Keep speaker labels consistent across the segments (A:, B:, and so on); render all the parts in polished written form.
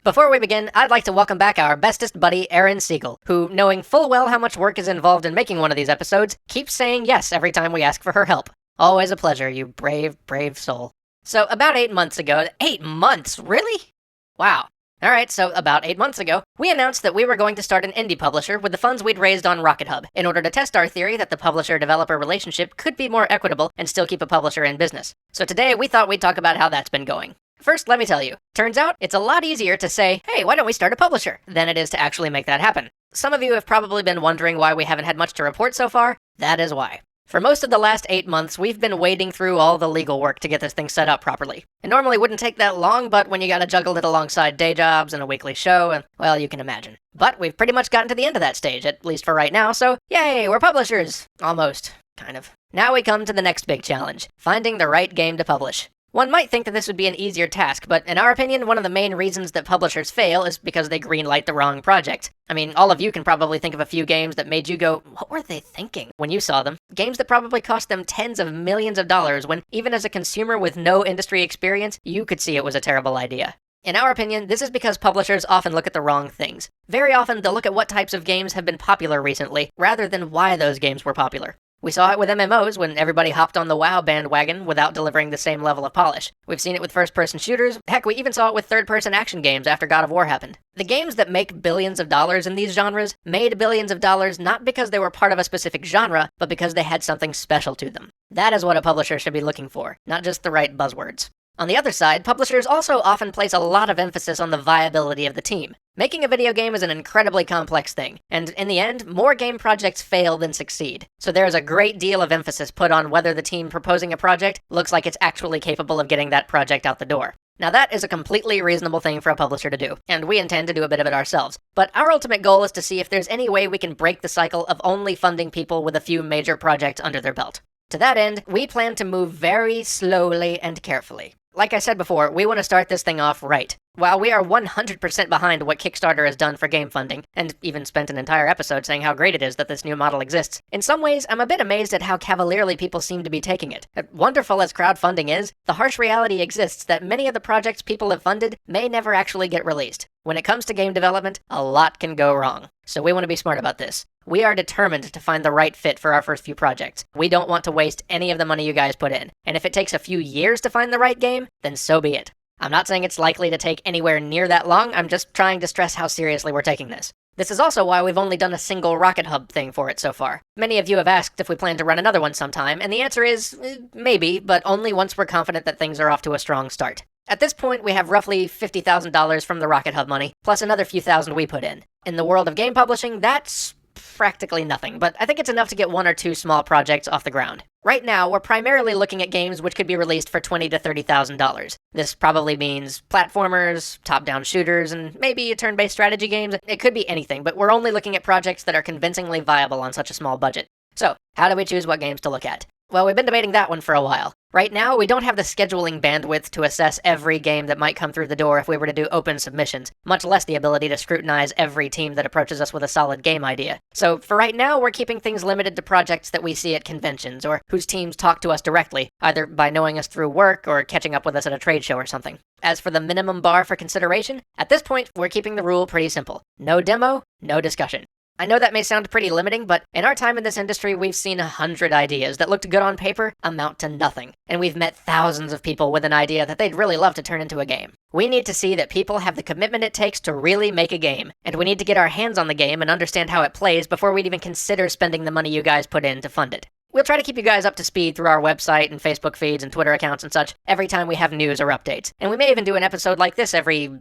A: Before we begin, I'd like to welcome back our bestest buddy, Erin Siegel, who, knowing full well how much work is involved in making one of these episodes, keeps saying yes every time we ask for her help. Always a pleasure, you brave, brave soul. So, about 8 months ago— 8 months? Really? Wow. Alright, so about 8 months ago, we announced that we were going to start an indie publisher with the funds we'd raised on Rocket Hub, in order to test our theory that the publisher-developer relationship could be more equitable and still keep a publisher in business. So today, we thought we'd talk about how that's been going. First, let me tell you, turns out it's a lot easier to say, hey, why don't we start a publisher, than it is to actually make that happen. Some of you have probably been wondering why we haven't had much to report so far. That is why. For most of the last 8 months, we've been wading through all the legal work to get this thing set up properly. It normally wouldn't take that long, but when you gotta juggle it alongside day jobs and a weekly show, and, well, you can imagine. But we've pretty much gotten to the end of that stage, at least for right now, so yay, we're publishers! Almost. Kind of. Now we come to the next big challenge, finding the right game to publish. One might think that this would be an easier task, but in our opinion, one of the main reasons that publishers fail is because they greenlight the wrong project. I mean, all of you can probably think of a few games that made you go, what were they thinking, when you saw them? Games that probably cost them tens of millions of dollars when, even as a consumer with no industry experience, you could see it was a terrible idea. In our opinion, this is because publishers often look at the wrong things. Very often, they'll look at what types of games have been popular recently, rather than why those games were popular. We saw it with MMOs when everybody hopped on the WoW bandwagon without delivering the same level of polish. We've seen it with first-person shooters. Heck, we even saw it with third-person action games after God of War happened. The games that make billions of dollars in these genres made billions of dollars not because they were part of a specific genre, but because they had something special to them. That is what a publisher should be looking for, not just the right buzzwords. On the other side, publishers also often place a lot of emphasis on the viability of the team. Making a video game is an incredibly complex thing, and in the end, more game projects fail than succeed. So there is a great deal of emphasis put on whether the team proposing a project looks like it's actually capable of getting that project out the door. Now that is a completely reasonable thing for a publisher to do, and we intend to do a bit of it ourselves. But our ultimate goal is to see if there's any way we can break the cycle of only funding people with a few major projects under their belt. To that end, we plan to move very slowly and carefully. Like I said before, we want to start this thing off right. While we are 100% behind what Kickstarter has done for game funding, and even spent an entire episode saying how great it is that this new model exists, in some ways, I'm a bit amazed at how cavalierly people seem to be taking it. Wonderful as crowdfunding is, the harsh reality exists that many of the projects people have funded may never actually get released. When it comes to game development, a lot can go wrong. So we want to be smart about this. We are determined to find the right fit for our first few projects. We don't want to waste any of the money you guys put in. And if it takes a few years to find the right game, then so be it. I'm not saying it's likely to take anywhere near that long, I'm just trying to stress how seriously we're taking this. This is also why we've only done a single Rocket Hub thing for it so far. Many of you have asked if we plan to run another one sometime, and the answer is, maybe, but only once we're confident that things are off to a strong start. At this point, we have roughly $50,000 from the Rocket Hub money, plus another few thousand we put in. In the world of game publishing, that's practically nothing, but I think it's enough to get one or two small projects off the ground. Right now, we're primarily looking at games which could be released for $20,000 to $30,000. This probably means platformers, top-down shooters, and maybe turn-based strategy games. It could be anything, but we're only looking at projects that are convincingly viable on such a small budget. So, how do we choose what games to look at? Well, we've been debating that one for a while. Right now, we don't have the scheduling bandwidth to assess every game that might come through the door if we were to do open submissions, much less the ability to scrutinize every team that approaches us with a solid game idea. So for right now, we're keeping things limited to projects that we see at conventions, or whose teams talk to us directly, either by knowing us through work or catching up with us at a trade show or something. As for the minimum bar for consideration, at this point, we're keeping the rule pretty simple. No demo, no discussion. I know that may sound pretty limiting, but in our time in this industry, we've seen 100 ideas that looked good on paper amount to nothing. And we've met thousands of people with an idea that they'd really love to turn into a game. We need to see that people have the commitment it takes to really make a game. And we need to get our hands on the game and understand how it plays before we'd even consider spending the money you guys put in to fund it. We'll try to keep you guys up to speed through our website and Facebook feeds and Twitter accounts and such every time we have news or updates. And we may even do an episode like this every,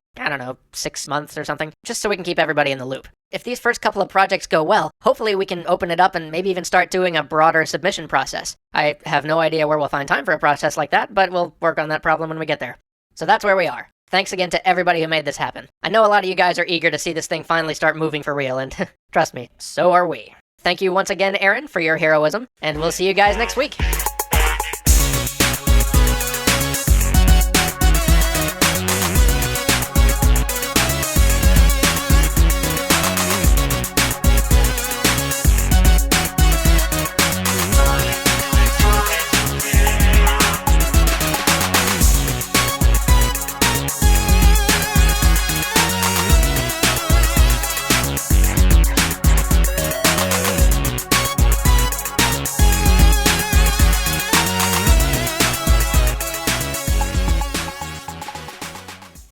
A: 6 months or something, just so we can keep everybody in the loop. If these first couple of projects go well, hopefully we can open it up and maybe even start doing a broader submission process. I have no idea where we'll find time for a process like that, but we'll work on that problem when we get there. So that's where we are. Thanks again to everybody who made this happen. I know a lot of you guys are eager to see this thing finally start moving for real, and trust me, so are we. Thank you once again, Erin, for your heroism, and we'll see you guys next week.